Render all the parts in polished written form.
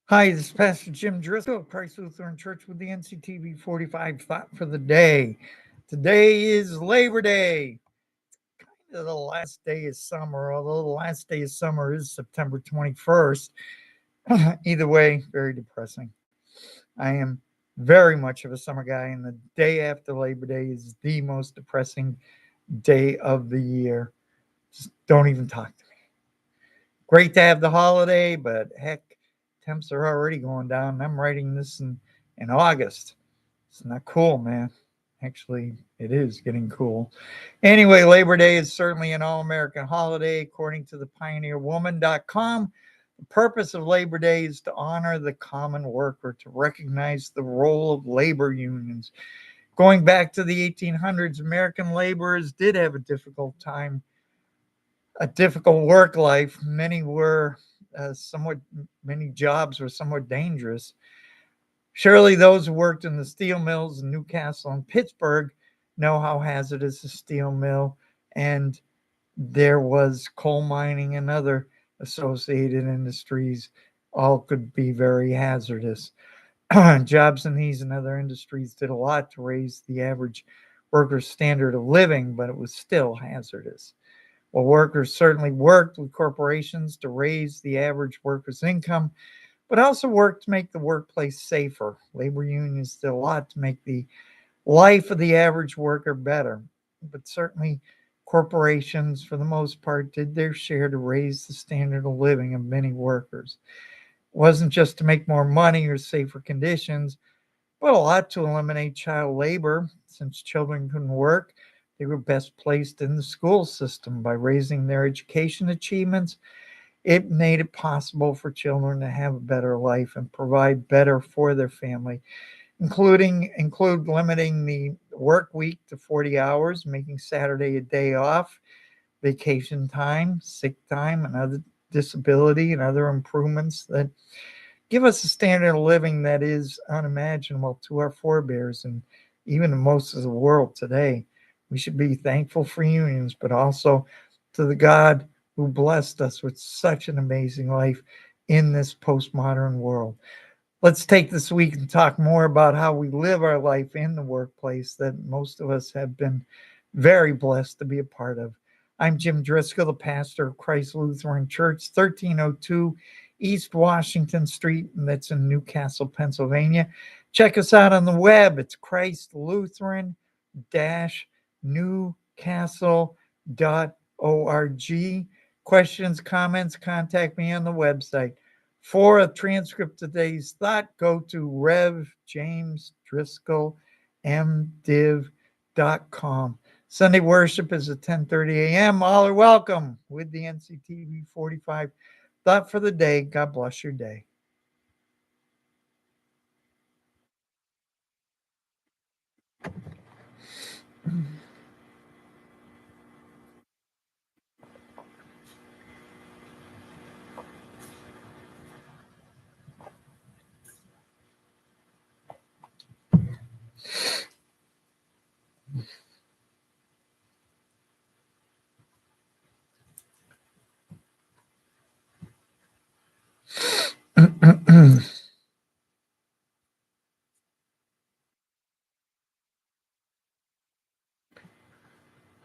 Hi, this is Pastor Jim Driscoll of Christ Lutheran Church with the NCTV 45 thought for the day. Today is Labor Day. The last day of summer, although the last day of summer is September 21st. Either way, very depressing. I am very much of a summer guy, and the day after Labor Day is the most depressing day of the year. Just don't even talk to me. Great to have the holiday, but heck, temps are already going down. I'm writing this in August. It's not cool, man. Actually, it is getting cool. Anyway, Labor Day is certainly an all American holiday, according to the pioneerwoman.com. The purpose of Labor Day is to honor the common worker, to recognize the role of labor unions. Going back to the 1800s, American laborers did have a difficult work life. Many jobs were somewhat dangerous. Surely those who worked in the steel mills in Newcastle and Pittsburgh know how hazardous a steel mill and there was coal mining and other associated industries all could be very hazardous. Jobs in these and other industries did a lot to raise the average worker's standard of living, but it was still hazardous. Well, workers certainly worked with corporations to raise the average worker's income, but also worked to make the workplace safer. Labor unions did a lot to make the life of the average worker better, but certainly corporations, for the most part, did their share to raise the standard of living of many workers. It wasn't just to make more money or safer conditions, but a lot to eliminate child labor. Since children couldn't work, they were best placed in the school system. By raising their education achievements, it made it possible for children to have a better life and provide better for their family, include limiting the work week to 40 hours, making Saturday a day off, vacation time, sick time, and other disability and other improvements that give us a standard of living that is unimaginable to our forebears and even to most of the world today. We should be thankful for unions, but also to the God who blessed us with such an amazing life in this postmodern world. Let's take this week and talk more about how we live our life in the workplace that most of us have been very blessed to be a part of. I'm Jim Driscoll, the pastor of Christ Lutheran Church, 1302 East Washington Street, and that's in Newcastle, Pennsylvania. Check us out on the web. It's christlutheran-newcastle.org. Questions, comments, contact me on the website. For a transcript of today's thought, go to revjamesdriscollmdiv.com. Sunday worship is at 10:30 a.m. All are welcome with the NCTV 45 thought for the day. God bless your day.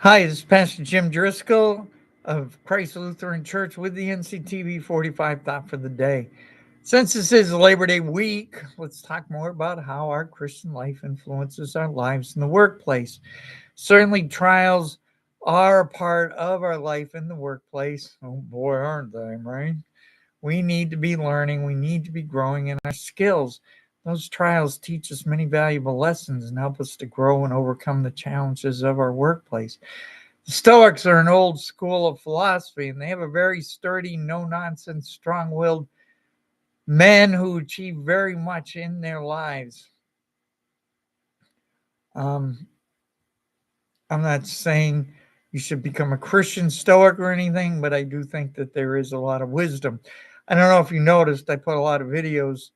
Hi, this is Pastor Jim Driscoll of Christ Lutheran Church with the NCTV 45 thought for the day. Since this is Labor Day week, let's talk more about how our Christian life influences our lives in the workplace. Certainly, trials are a part of our life in the workplace. Oh boy, aren't they, right? We need to be learning, we need to be growing in our skills. Those trials teach us many valuable lessons and help us to grow and overcome the challenges of our workplace. The Stoics are an old school of philosophy, and they have a very sturdy, no nonsense, strong willed men who achieve very much in their lives. Um, I'm not saying you should become a Christian Stoic or anything, but I do think that there is a lot of wisdom. I don't know if you noticed, I put a lot of videos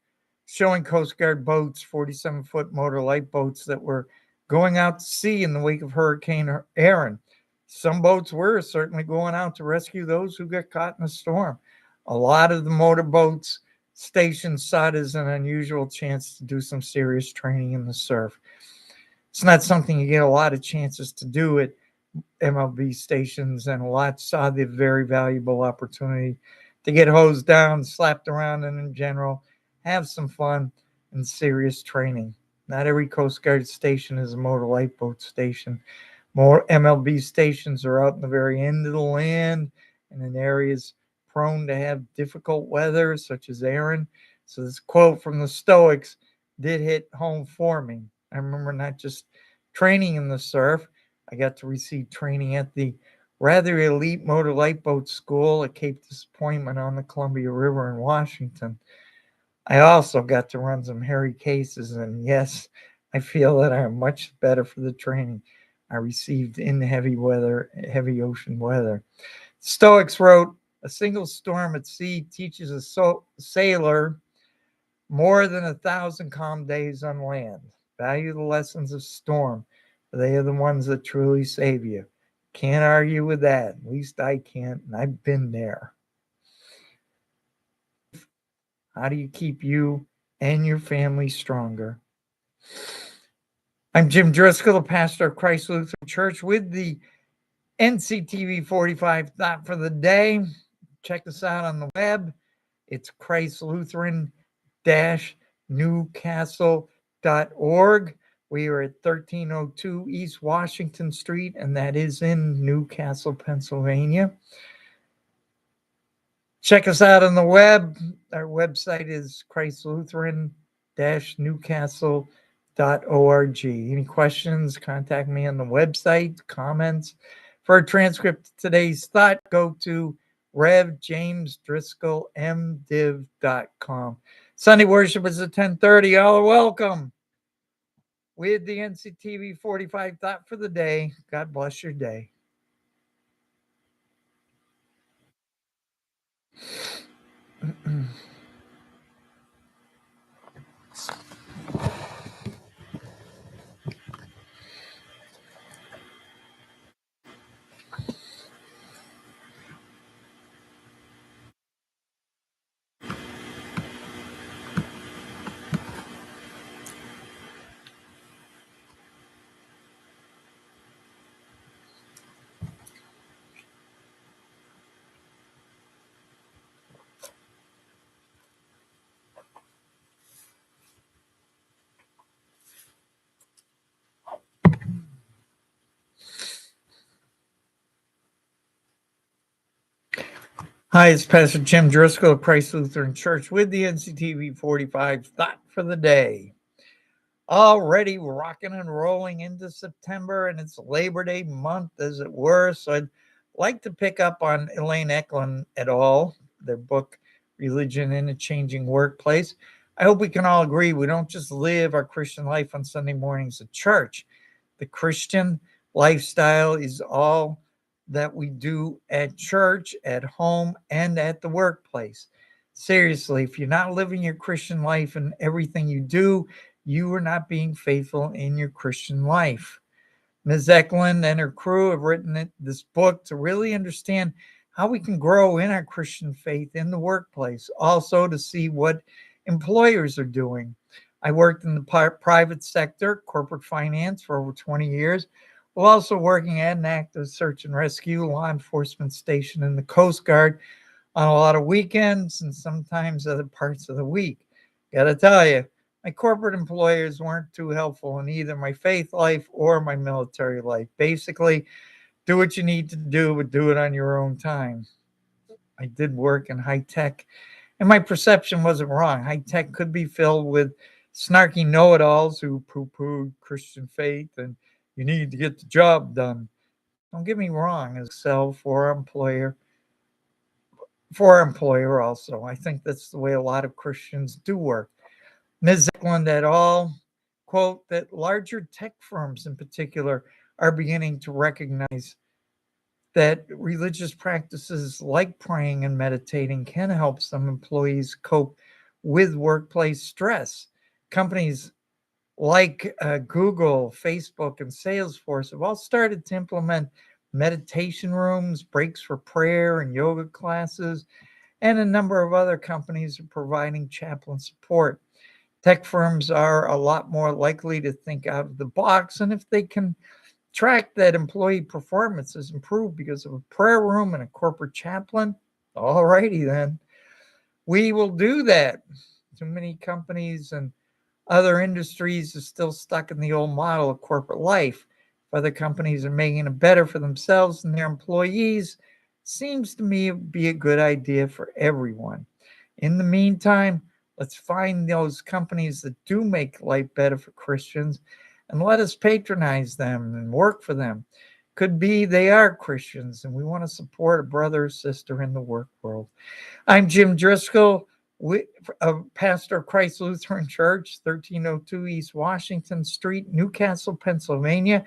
showing Coast Guard boats, 47-foot motor light boats that were going out to sea in the wake of Hurricane Aaron. Some boats were certainly going out to rescue those who got caught in the storm. A lot of the motorboats station saw it as an unusual chance to do some serious training in the surf. It's not something you get a lot of chances to do at MLB stations, and a lot saw the very valuable opportunity to get hosed down, slapped around, and in general, have some fun and serious training. Not every Coast Guard station is a motor lifeboat station. More MLB stations are out in the very end of the land and in areas prone to have difficult weather, such as Aaron. So, this quote from the Stoics did hit home for me. I remember not just training in the surf, I got to receive training at the rather elite motor lifeboat school at Cape Disappointment on the Columbia River in Washington. I also got to run some hairy cases, and yes, I feel that I am much better for the training I received in heavy ocean weather. Stoics wrote, "A single storm at sea teaches a sailor more than 1,000 calm days on land. Value the lessons of storm, for they are the ones that truly save you." Can't argue with that. At least I can't, and I've been there. How do you keep you and your family stronger? I'm Jim Driscoll, the pastor of Christ Lutheran Church, with the NCTV 45 Thought for the Day. Check us out on the web. It's Christ Lutheran Newcastle.org. We are at 1302 East Washington Street, and that is in Newcastle, Pennsylvania. Check us out on the web. Our website is christlutheran-newcastle.org. Any questions, contact me on the website, comments. For a transcript of today's thought, go to RevJamesDriscollMDiv.com. Sunday worship is at 10:30. All are welcome. With the NCTV 45 Thought for the Day, God bless your day. Hi, it's Pastor Jim Driscoll of Christ Lutheran Church with the NCTV 45 Thought for the Day. Already rocking and rolling into September, and it's Labor Day month, as it were. So I'd like to pick up on Elaine Ecklund et al., their book, Religion in a Changing Workplace. I hope we can all agree we don't just live our Christian life on Sunday mornings at church. The Christian lifestyle is all that we do at church, at home, and at the workplace. Seriously, if you're not living your Christian life in everything you do, you are not being faithful in your Christian life. Ms. Eklund and her crew have written this book to really understand how we can grow in our Christian faith in the workplace, also to see what employers are doing. I worked in the private sector, corporate finance, for over 20 years, while also working at an active search and rescue law enforcement station in the Coast Guard on a lot of weekends and sometimes other parts of the week. Gotta tell you, my corporate employers weren't too helpful in either my faith life or my military life. Basically, do what you need to do, but do it on your own time. I did work in high tech, and my perception wasn't wrong. High tech could be filled with snarky know it alls who poo poo Christian faith and you need to get the job done. Don't get me wrong, as self or employer, for our employer also. I think that's the way a lot of Christians do work. Ms. Eklund et al. Quote that larger tech firms in particular are beginning to recognize that religious practices like praying and meditating can help some employees cope with workplace stress. Companies like Google, Facebook, and Salesforce have all started to implement meditation rooms, breaks for prayer, and yoga classes. and a number of other companies are providing chaplain support. Tech firms are a lot more likely to think out of the box, and if they can track that employee performance has improved because of a prayer room and a corporate chaplain, all righty then. We will do that. Too many companies and other industries are still stuck in the old model of corporate life. If other companies are making it better for themselves and their employees, seems to me it be a good idea for everyone. In the meantime, let's find those companies that do make life better for Christians and let us patronize them and work for them. Could be they are Christians and we want to support a brother or sister in the work world. I'm Jim Driscoll, a pastor of Christ Lutheran Church, 1302 East Washington Street, Newcastle, Pennsylvania.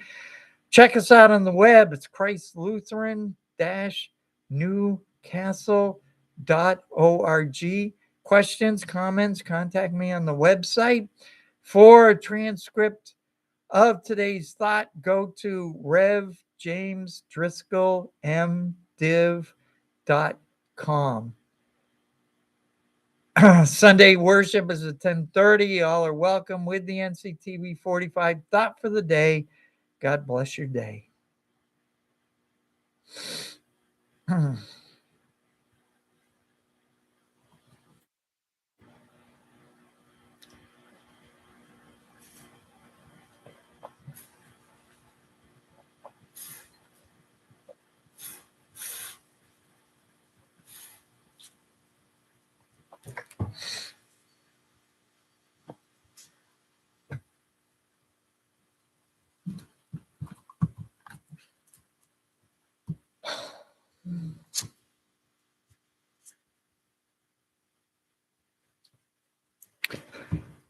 Check us out on the web. It's christlutheran-newcastle.org. Questions, comments, contact me on the website. For a transcript of today's thought, go to revjamesdriscollmdiv.com. Sunday worship is at 10:30. All are welcome with the NCTV 45 thought for the day. God bless your day.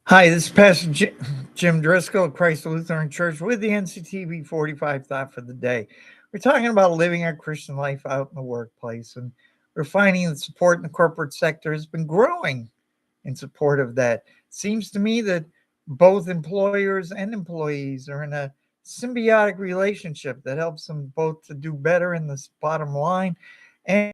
Hi, this is Pastor Jim Driscoll of Christ Lutheran Church with the NCTV 45 thought for the day. We're talking about living our Christian life out in the workplace, and we're finding that support in the corporate sector has been growing in support of that. Seems to me that both employers and employees are in a symbiotic relationship that helps them both to do better in this bottom line and